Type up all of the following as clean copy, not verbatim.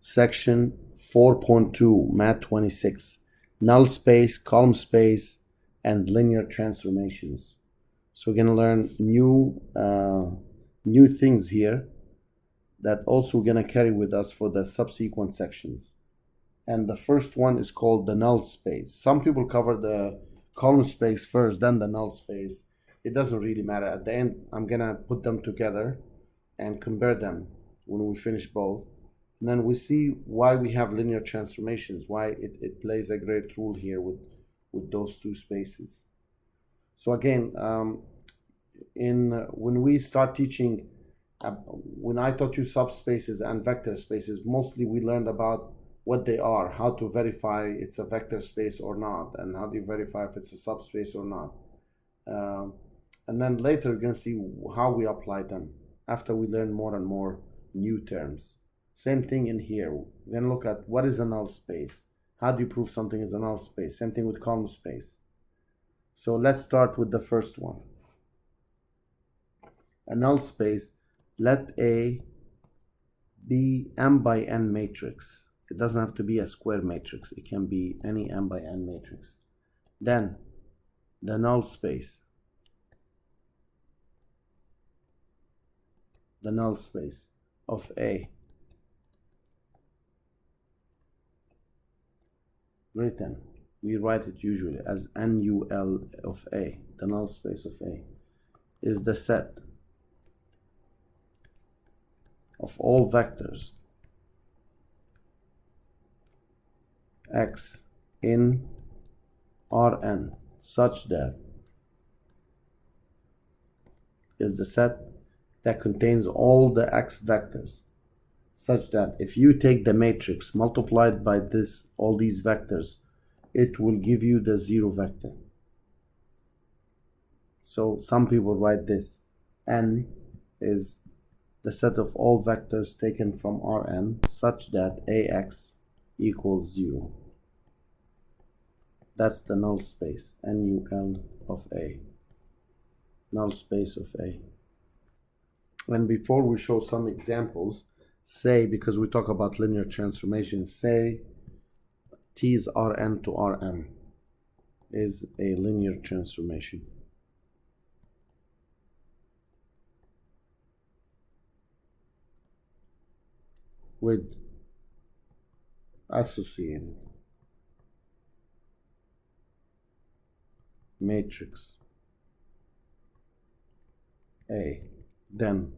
section 4.2, Math 26, null space, column space, and linear transformations. So we're going to learn new things here that also we're going to carry with us for the subsequent sections. And the first one is called the null space. Some people cover the column space first, then the null space. It doesn't really matter. At the end, I'm going to put them together and compare them when we finish both. And then we see why we have linear transformations, why it plays a great role here with those two spaces. So again, when we start teaching, when I taught you subspaces and vector spaces, mostly we learned about what they are, how to verify it's a vector space or not, and how do you verify if it's a subspace or not. And then later we're going to see how we apply them after we learn more and more new terms. Same thing in here. We're going to look at what is a null space. How do you prove something is a null space? Same thing with column space. So let's start with the first one. A null space, let A be m by n matrix. It doesn't have to be a square matrix. It can be any m by n matrix. Then the null space. The null space of A written, we write it usually as NUL of A, the null space of A, is the set of all vectors X in Rn such that is the set that contains all the X vectors, such that if you take the matrix multiplied by this, all these vectors, it will give you the zero vector. So some people write this. N is the set of all vectors taken from Rn such that Ax equals 0. That's the null space, NUL of A. Null space of A. And before we show some examples, say, because we talk about linear transformation, say T is Rn to Rm is a linear transformation. With associated matrix A, then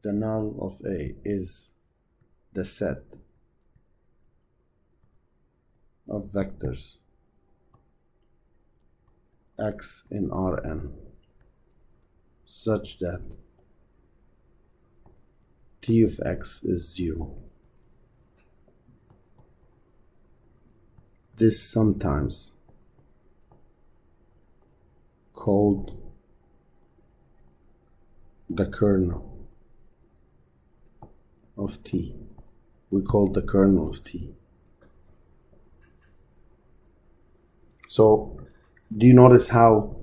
the null of A is the set of vectors X in Rn such that T of X is 0. This sometimes called the kernel of T. We call the kernel of T. So do you notice how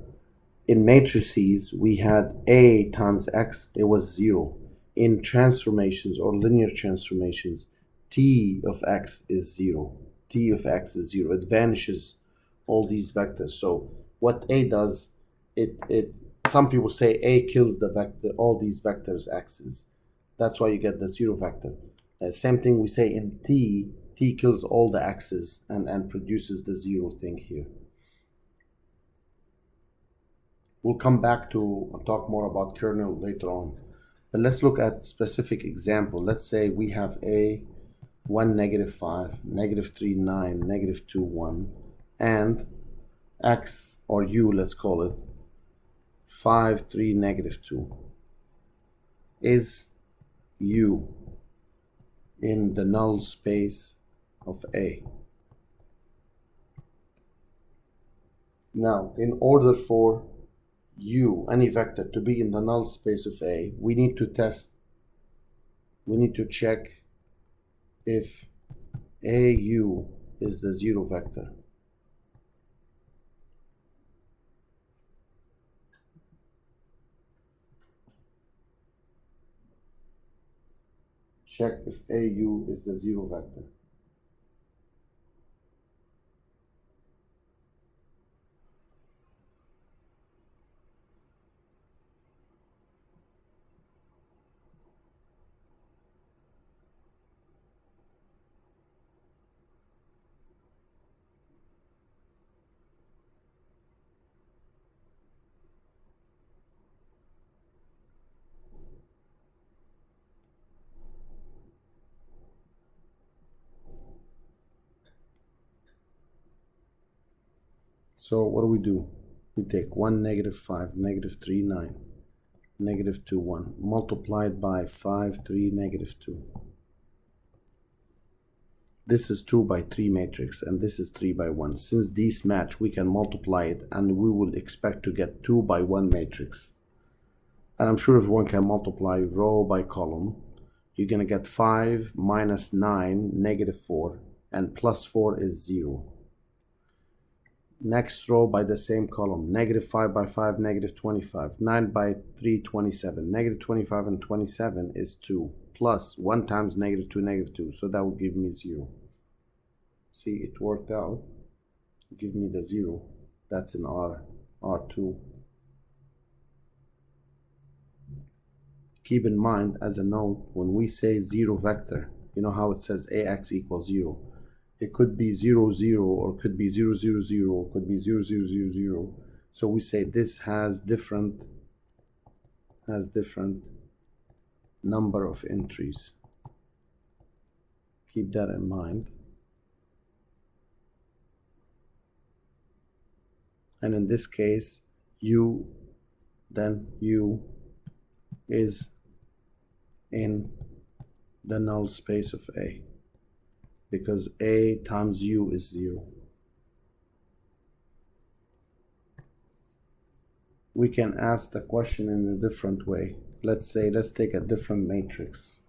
in matrices we had A times X, it was 0. In transformations or linear transformations, T of X is 0. T of X is 0. It vanishes all these vectors. So what A does, some people say A kills the vector, all these vectors X's. That's why you get the 0 vector. Same thing we say in T kills all the X's and produces the 0 thing here. We'll come back to talk more about kernel later on. But let's look at specific example. Let's say we have A 1 negative 5, negative 3 9, negative 2 1, and X or U, let's call it 5 3 negative 2. Is U in the null space of A? Now, in order for U, any vector, to be in the null space of A, we need to check if AU is the 0 vector. check if AU is the zero vector. So what do? We take 1, -5, -3, 9, -2, 1, multiplied by 5, 3, -2. This is 2 by 3 matrix, and this is 3 by 1. Since these match, we can multiply it, and we will expect to get 2 by 1 matrix. And I'm sure everyone can multiply row by column. You're going to get 5 minus 9, -4, and plus 4 is 0. Next row by the same column, -5 by 5, -25, 9 by 3, 27, -25 and 27 is 2, plus 1 times -2, -2, so that will give me 0. See, it worked out. Give me the 0. That's in R2. Keep in mind, as a note, when we say 0 vector, you know how it says AX equals 0. It could be 0, 0, or could be 0, 0, 0, or could be 0, 0, 0, 0. So we say this has different number of entries. Keep that in mind. And in this case, U is in the null space of A, because A times U is 0. We can ask the question in a different way. Let's take a different matrix.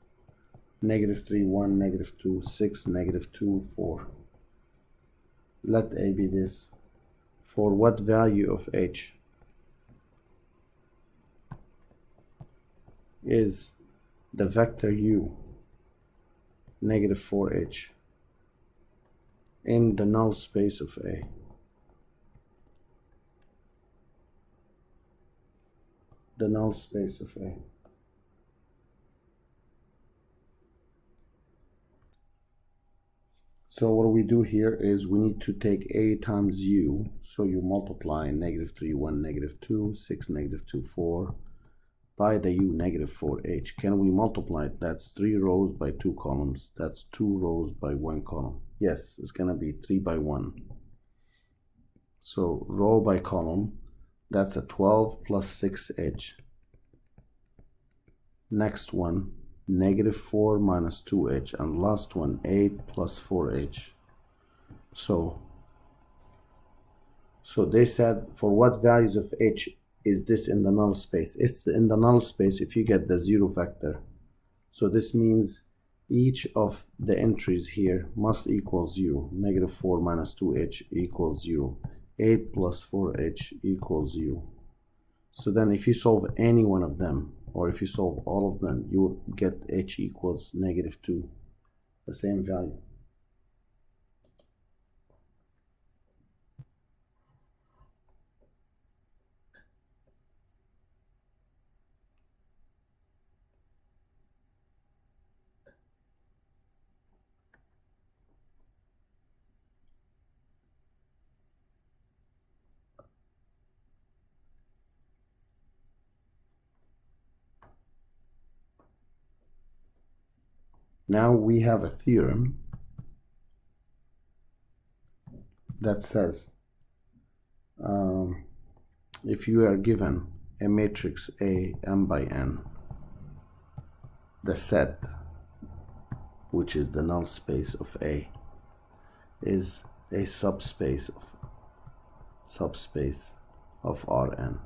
-3, 1, -2, 6, -2, 4. Let A be this. For what value of H is the vector U -4H in the null space of A? The null space of A. So what we do here is we need to take A times U. So you multiply -3, 1, -2, 6, -2, 4 by the U -4H. Can we multiply it? That's 3 rows by 2 columns. That's 2 rows by 1 column. Yes, it's gonna be 3 by 1. So row by column, that's a 12 plus 6H. Next one, -4 minus 2H, and last one, 8 plus 4H. So they said, for what values of H is this in the null space? It's in the null space if you get the 0 vector. So this means each of the entries here must equal 0. -4 minus 2H equals 0. 8 plus 4H equals 0. So then if you solve any one of them, or if you solve all of them, you will get H equals -2, the same value. Now we have a theorem that says if you are given a matrix A m by n, the set, which is the null space of A, is a subspace of Rn.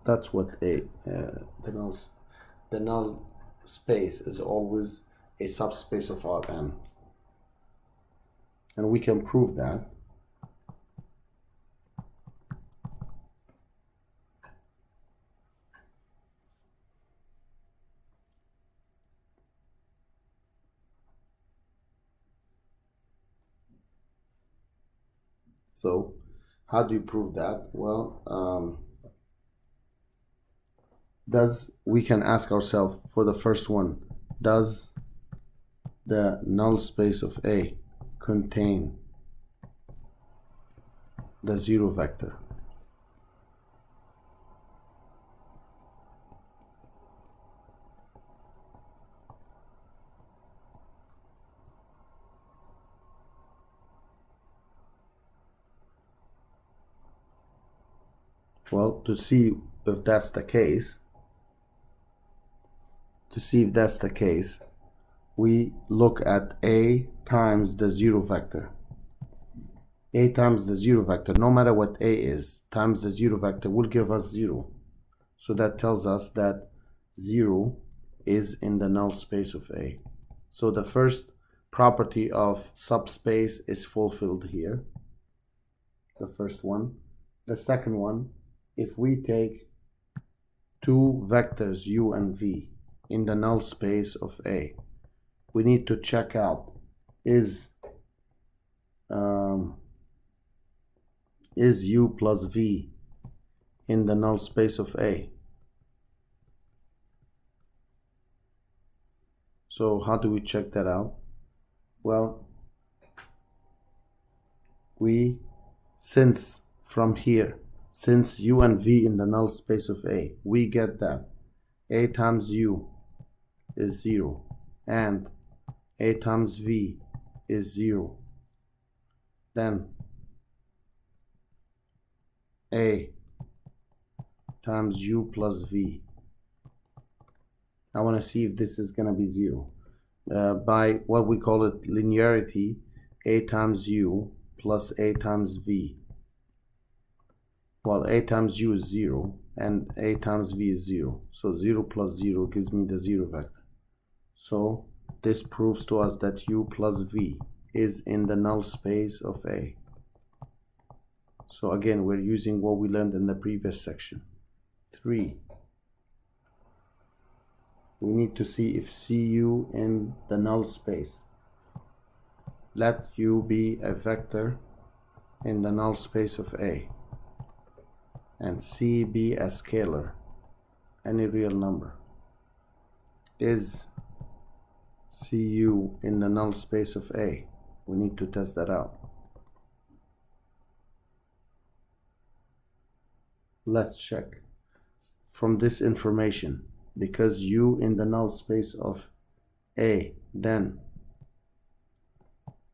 That's what the null space is always a subspace of Rn, and we can prove that. So how do you prove that? Well, we can ask ourselves for the first one, does the null space of A contain the zero vector? Well, to see if that's the case, we look at A times the zero vector. A times the zero vector, no matter what A is, times the zero vector will give us 0. So that tells us that 0 is in the null space of A. So the first property of subspace is fulfilled here. The first one. The second one, if we take two vectors u and v in the null space of A, we need to check out is u plus v in the null space of A. So how do we check that out? Well, since u and v in the null space of A, we get that A times u is 0 and A times v is 0. Then A times u plus v. I want to see if this is going to be 0. By what we call it linearity, A times u plus A times v. Well, A times u is 0 and A times v is 0. So 0 plus 0 gives me the 0 vector. So this proves to us that u plus v is in the null space of A. So again, we're using what we learned in the previous section. 3. We need to see if cu in the null space. Let u be a vector in the null space of A, and c be a scalar, any real number. Is cu in the null space of A? We need to test that out. Let's check. From this information, because u in the null space of A, then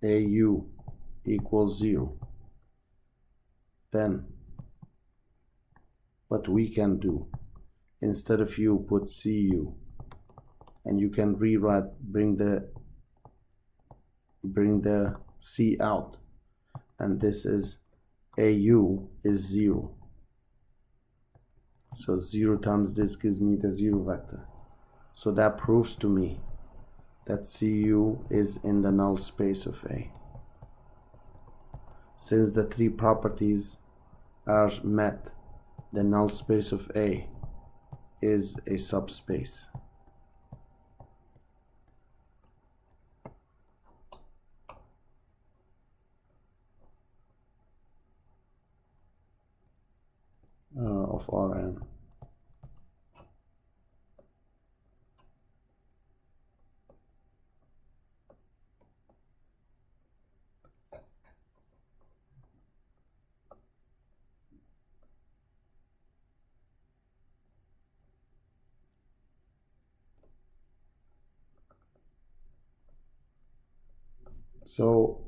au equals 0. Then what we can do, instead of u, put cu, and you can rewrite, bring the c out, and this is au is 0. So 0 times this gives me the 0 vector. So that proves to me that cu is in the null space of A. Since the three properties are met, the null space of A is a subspace. Of Rn. So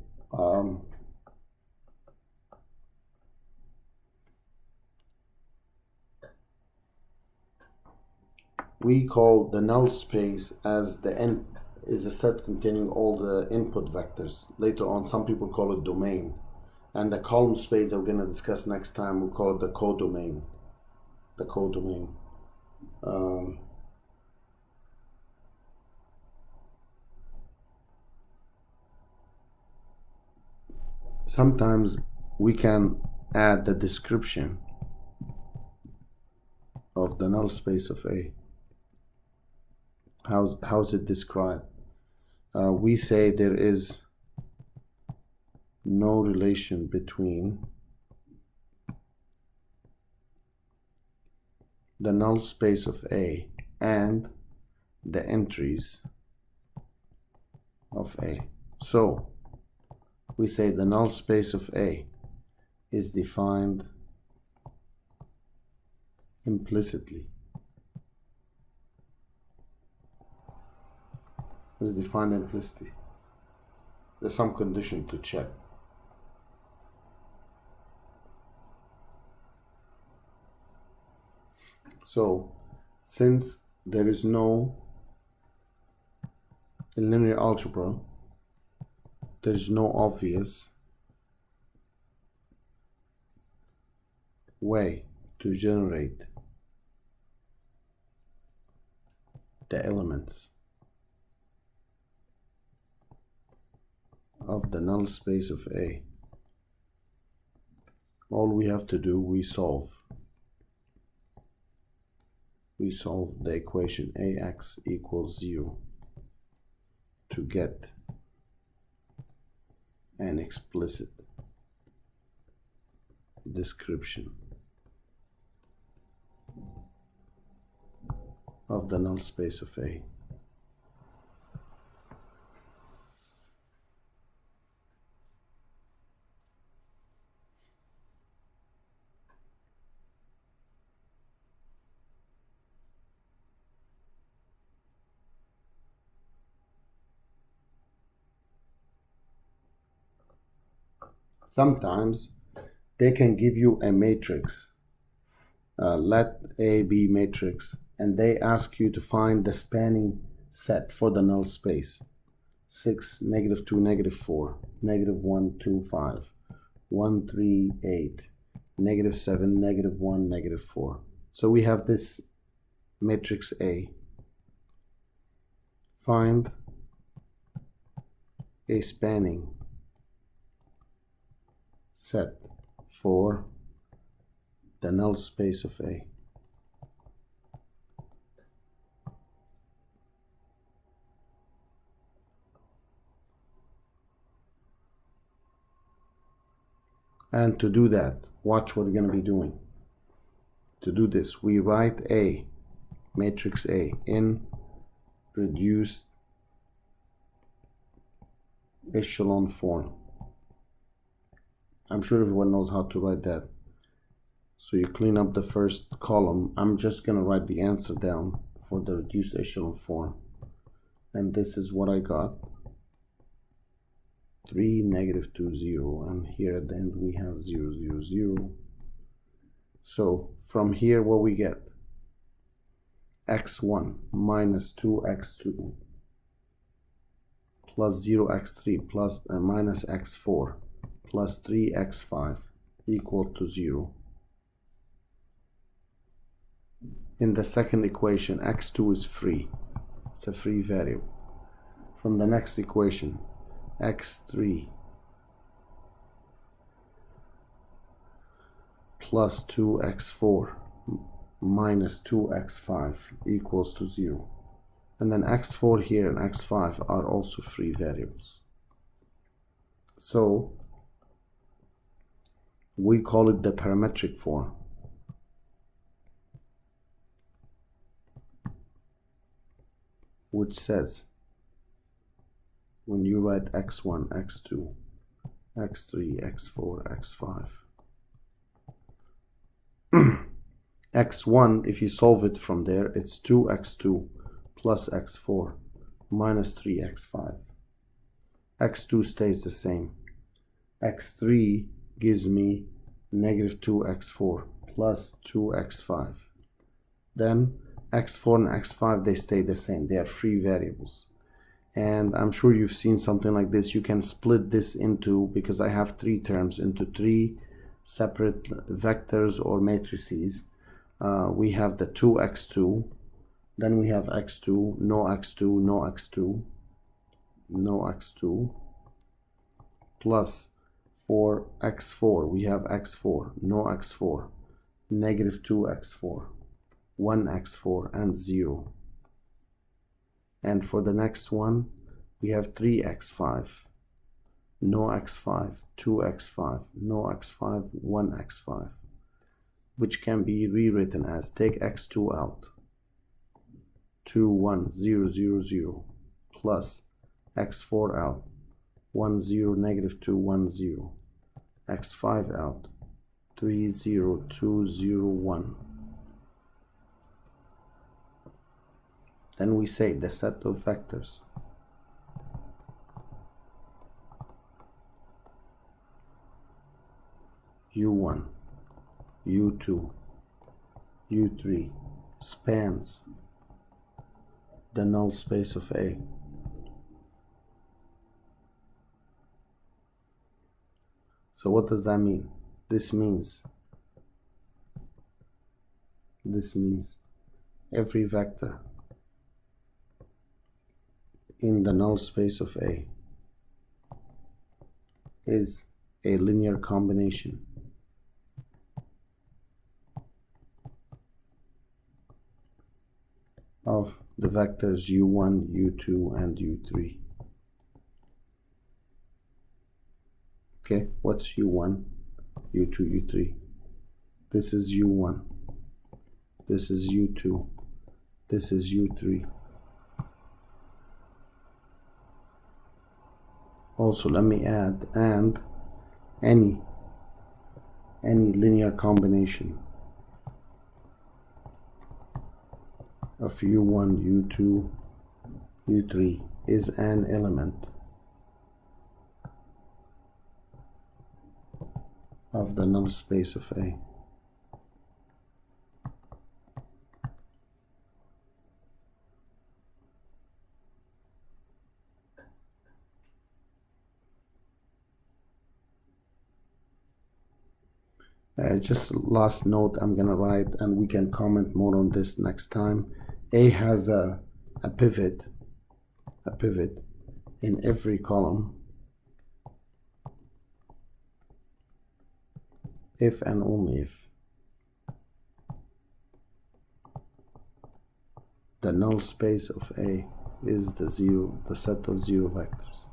we call the null space as the n is a set containing all the input vectors. Later on, some people call it domain. And the column space that we're going to discuss next time, we call it the codomain. The codomain. Sometimes we can add the description of the null space of A. How's it described? We say there is no relation between the null space of A and the entries of A. So we say the null space of A is defined implicitly. Is defined implicitly. There's some condition to check. So since there is no, in linear algebra, there is no obvious way to generate the elements of the null space of A. All we have to do, we solve the equation AX equals 0 to get an explicit description of the null space of A. Sometimes they can give you a matrix, let A be matrix, and they ask you to find the spanning set for the null space. 6, -2, -4, -1, 2, 5, 1, 3, 8, -7, -1, -4. So we have this matrix A. Find a spanning set for the null space of A. And to do that, watch what we're going to be doing. To do this, we write A, matrix A, in reduced echelon form. I'm sure everyone knows how to write that. So you clean up the first column. I'm just going to write the answer down for the reduced echelon form. And this is what I got. 3, -2, 0. And here at the end we have 0, 0, 0. So from here what we get? x1 minus 2x2 plus 0x3 plus minus x4 plus 3x5 equal to 0. In the second equation, x2 is free. It's a free variable. From the next equation, x3 plus 2x4 minus 2x5 equals to 0. And then x4 here and x5 are also free variables. So we call it the parametric form. Which says when you write x1, x2, x3, x4, x5. x1, if you solve it from there, it's 2x2 plus x4 minus 3x5. x2 stays the same. x3 gives me -2x4 plus 2x5. Then x4 and x5, they stay the same. They are free variables. And I'm sure you've seen something like this. You can split this into, because I have 3 terms, into 3 separate vectors or matrices. We have the 2x2, then we have x2, no x2, no x2, no x2, plus for x4, we have x4, no x4, -2x4, 1x4, and 0. And for the next one, we have 3x5, no x5, 2x5, no x5, 1x5, which can be rewritten as take x2 out, 2, 1, 0, 0, 0, plus x4 out, 1, 0, negative 2, 1, 0, x5 out, 3, 0, 2, 0, 1. Then we say the set of vectors u1, u2, u3 spans the null space of A. So what does that mean? This means every vector in the null space of A is a linear combination of the vectors u1, u2, and u3. Okay, what's u1, u2, u3? This is u1, this is u2, this is u3. Also, let me add, and any linear combination of u1, u2, u3 is an element of the null space of A. Just last note I'm gonna write, and we can comment more on this next time. A has a pivot in every column if and only if the null space of A is the set of zero vectors.